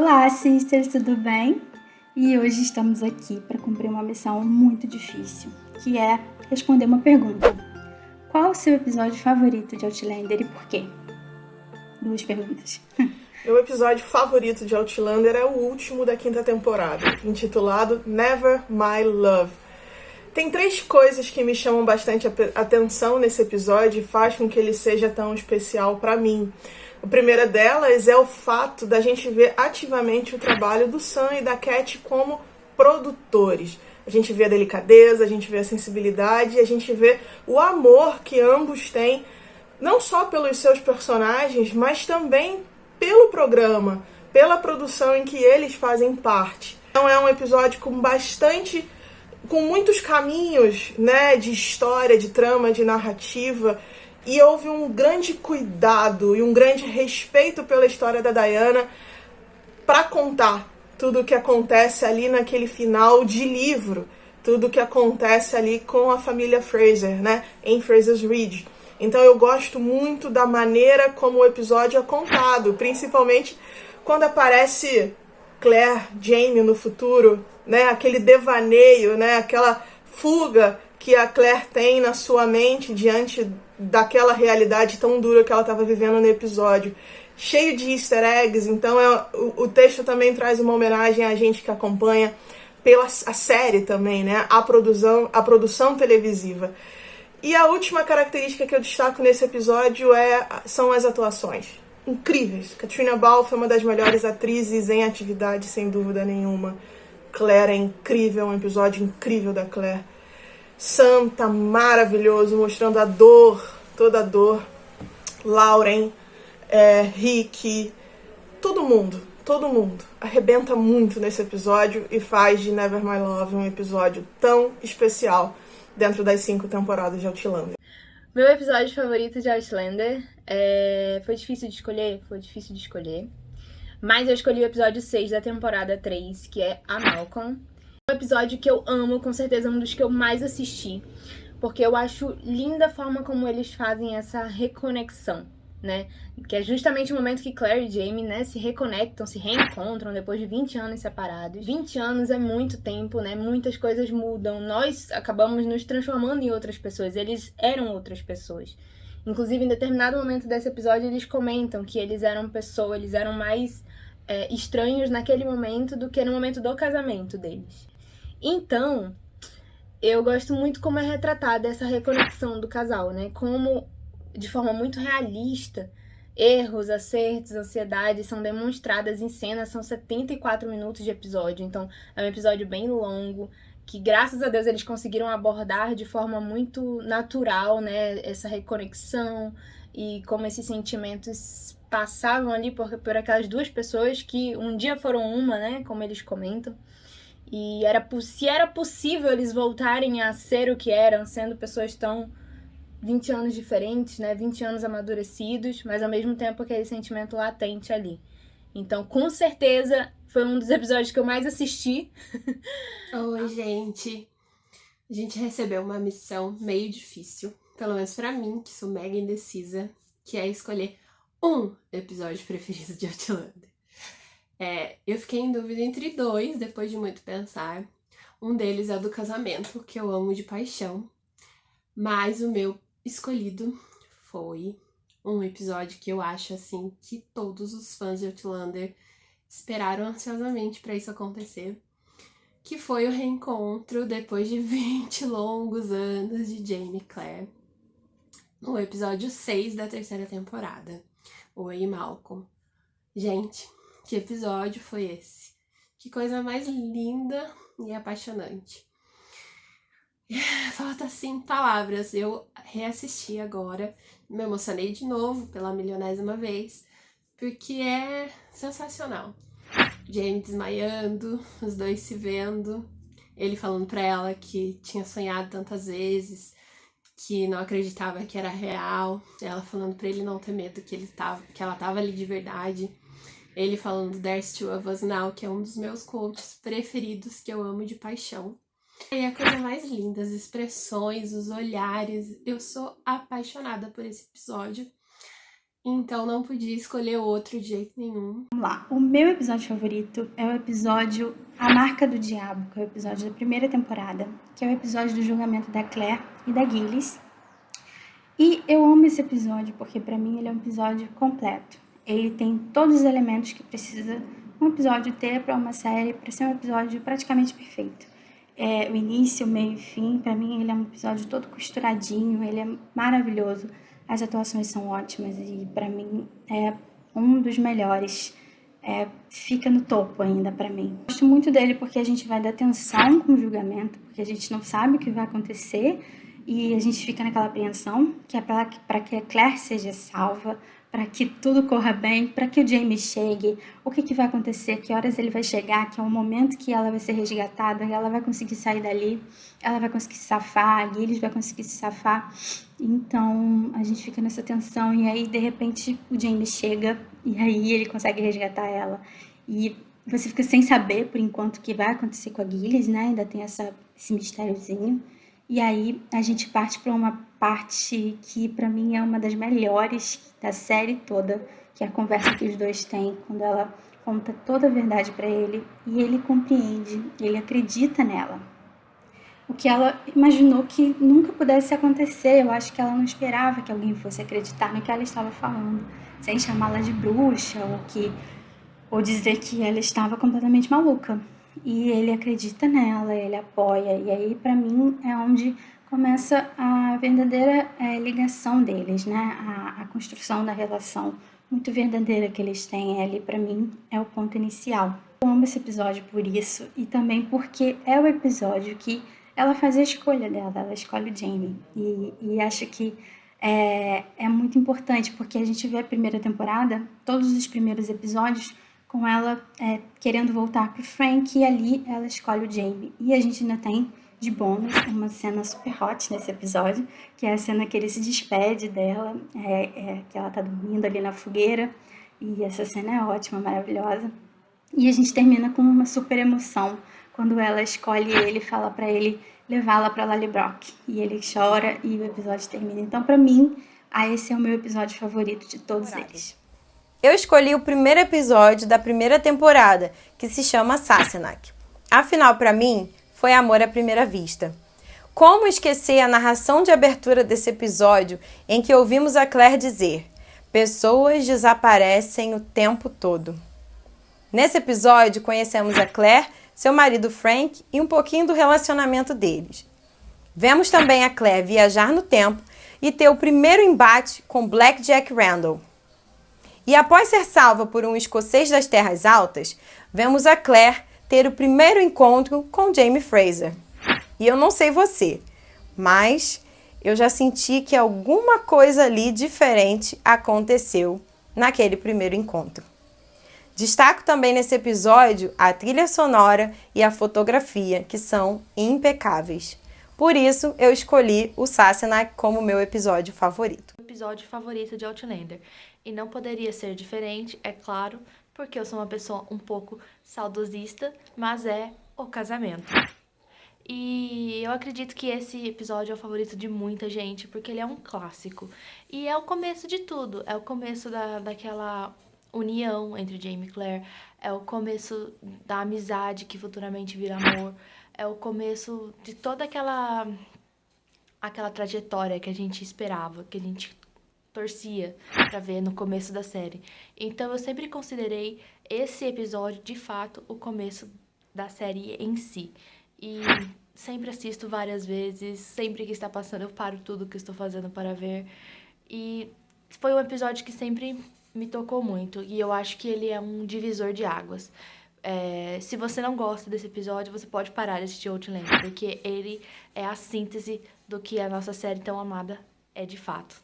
Olá, sisters, tudo bem? E hoje estamos aqui para cumprir uma missão muito difícil, que é responder uma pergunta. Qual o seu episódio favorito de Outlander e por quê? Duas perguntas. Meu episódio favorito de Outlander é o último da 5ª temporada, intitulado Never My Love. Tem 3 coisas que me chamam bastante atenção nesse episódio e faz com que ele seja tão especial para mim. A primeira delas é o fato da gente ver ativamente o trabalho do Sam e da Cat como produtores. A gente vê a delicadeza, a gente vê a sensibilidade, a gente vê o amor que ambos têm, não só pelos seus personagens, mas também pelo programa, pela produção em que eles fazem parte. Então é um episódio com muitos caminhos, né, de história, de trama, de narrativa, e houve um grande cuidado e um grande respeito pela história da Diana para contar tudo o que acontece ali naquele final de livro, tudo o que acontece ali com a família Fraser, né, em Fraser's Ridge. Então eu gosto muito da maneira como o episódio é contado, principalmente quando aparece Claire, Jamie no futuro, né, aquele devaneio, né, aquela fuga que a Claire tem na sua mente diante daquela realidade tão dura que ela estava vivendo no episódio. Cheio de easter eggs, então o texto também traz uma homenagem a gente que acompanha pela a série também, né, a produção televisiva. E a última característica que eu destaco nesse episódio são as atuações. Incríveis. Caitriona Balfe é uma das melhores atrizes em atividade, sem dúvida nenhuma. Claire é incrível, um episódio incrível da Claire. Sam tá maravilhoso, mostrando a dor, toda a dor. Lauren, Rick, todo mundo arrebenta muito nesse episódio e faz de Never My Love um episódio tão especial dentro das 5 temporadas de Outlander. Meu episódio favorito de Outlander foi difícil de escolher. Mas eu escolhi o episódio 6 da temporada 3, que é a Malcolm. Um episódio que eu amo, com certeza um dos que eu mais assisti. Porque eu acho linda a forma como eles fazem essa reconexão, né? Que é justamente o momento que Claire e Jamie, né, se reconectam, se reencontram depois de 20 anos separados. 20 anos é muito tempo, né? Muitas coisas mudam. Nós acabamos nos transformando em outras pessoas. Eles eram outras pessoas. Inclusive, em determinado momento desse episódio, eles comentam que eles eram mais estranhos naquele momento do que no momento do casamento deles. Então, eu gosto muito como é retratada essa reconexão do casal, né? Como, de forma muito realista, erros, acertos, ansiedades são demonstradas em cena. São 74 minutos de episódio, então é um episódio bem longo, que graças a Deus eles conseguiram abordar de forma muito natural, né? Essa reconexão e como esses sentimentos passavam ali por aquelas duas pessoas que um dia foram uma, né? Como eles comentam. E se era possível eles voltarem a ser o que eram, sendo pessoas tão 20 anos diferentes, né? 20 anos amadurecidos, mas ao mesmo tempo aquele sentimento latente ali. Então, com certeza, foi um dos episódios que eu mais assisti. Oi, gente. A gente recebeu uma missão meio difícil, pelo menos pra mim, que sou mega indecisa, que é escolher um episódio preferido de Outlander. Eu fiquei em dúvida entre 2, depois de muito pensar. Um deles é o do casamento, que eu amo de paixão. Mas o meu escolhido foi um episódio que eu acho, assim, que todos os fãs de Outlander esperaram ansiosamente pra isso acontecer. Que foi o reencontro depois de 20 longos anos de Jamie e Claire. No episódio 6 da 3ª temporada. Oi, Malcolm. Gente, que episódio foi esse? Que coisa mais linda e apaixonante. Falta, assim, palavras. Eu reassisti agora, me emocionei de novo pela milionésima vez, porque é sensacional. Jamie desmaiando, os dois se vendo, ele falando pra ela que tinha sonhado tantas vezes, que não acreditava que era real, ela falando pra ele não ter medo, que ela tava ali de verdade, ele falando There's Two of Us Now, que é um dos meus quotes preferidos, que eu amo de paixão. E a coisa mais linda, as expressões, os olhares, eu sou apaixonada por esse episódio. então não podia escolher outro de jeito nenhum. Vamos lá. O meu episódio favorito é o episódio A Marca do Diabo, que é o episódio da primeira temporada, que é o episódio do julgamento da Claire e da Gillis. E eu amo esse episódio porque pra mim ele é um episódio completo. Ele tem todos os elementos que precisa um episódio ter para uma série, para ser um episódio praticamente perfeito. O início, o meio e fim, pra mim ele é um episódio todo costuradinho, ele é maravilhoso. As atuações são ótimas e pra mim é um dos melhores. Fica no topo ainda pra mim. Gosto muito dele porque a gente vai dar atenção com o julgamento, porque a gente não sabe o que vai acontecer e a gente fica naquela apreensão que é para que a Claire seja salva, para que tudo corra bem, para que o Jamie chegue, o que vai acontecer, que horas ele vai chegar, que é o momento que ela vai ser resgatada, ela vai conseguir sair dali, ela vai conseguir se safar, a Gillis vai conseguir se safar. Então a gente fica nessa tensão e aí de repente o Jamie chega e aí ele consegue resgatar ela. E você fica sem saber por enquanto o que vai acontecer com a Gillis, né? Ainda tem esse mistériozinho. E aí a gente parte para uma parte que pra mim é uma das melhores da série toda, que é a conversa que os dois têm quando ela conta toda a verdade pra ele e ele compreende, ele acredita nela. O que ela imaginou que nunca pudesse acontecer, eu acho que ela não esperava que alguém fosse acreditar no que ela estava falando, sem chamá-la de bruxa ou dizer que ela estava completamente maluca. E ele acredita nela, ele apoia, e aí pra mim é onde começa a verdadeira ligação deles, né? A construção da relação muito verdadeira que eles têm ali, pra mim, é o ponto inicial. Eu amo esse episódio por isso, e também porque é o episódio que ela faz a escolha dela, ela escolhe o Jamie, e acho que é muito importante, porque a gente vê a primeira temporada, todos os primeiros episódios, com ela querendo voltar pro Frank, e ali ela escolhe o Jamie. E a gente ainda tem, de bônus, uma cena super hot nesse episódio, que é a cena que ele se despede dela, que ela tá dormindo ali na fogueira, e essa cena é ótima, maravilhosa. E a gente termina com uma super emoção, quando ela escolhe ele e fala pra ele levá-la pra Lallybroch. E ele chora e o episódio termina. Então, pra mim, esse é o meu episódio favorito de todos eles. Eu escolhi o primeiro episódio da primeira temporada, que se chama Sassenach. Afinal, para mim, foi amor à primeira vista. Como esquecer a narração de abertura desse episódio em que ouvimos a Claire dizer: pessoas desaparecem o tempo todo. Nesse episódio, conhecemos a Claire, seu marido Frank e um pouquinho do relacionamento deles. Vemos também a Claire viajar no tempo e ter o primeiro embate com Black Jack Randall. E após ser salva por um escocês das terras altas, vemos a Claire ter o primeiro encontro com Jamie Fraser. E eu não sei você, mas eu já senti que alguma coisa ali diferente aconteceu naquele primeiro encontro. Destaco também nesse episódio a trilha sonora e a fotografia, que são impecáveis. Por isso, eu escolhi o Sassenach como meu episódio favorito. Episódio favorito de Outlander. E não poderia ser diferente, é claro, porque eu sou uma pessoa um pouco saudosista, mas é o casamento. E eu acredito que esse episódio é o favorito de muita gente, porque ele é um clássico. E é o começo de tudo, é o começo daquela união entre Jamie e Claire, é o começo da amizade que futuramente vira amor, é o começo de toda aquela trajetória que a gente esperava, que a gente torcia pra ver no começo da série. Então eu sempre considerei esse episódio, de fato, o começo da série em si. E sempre assisto várias vezes, sempre que está passando eu paro tudo que estou fazendo para ver. E foi um episódio que sempre me tocou muito, e eu acho que ele é um divisor de águas. Se você não gosta desse episódio, você pode parar de assistir Outlander, porque ele é a síntese do que a nossa série tão amada é de fato.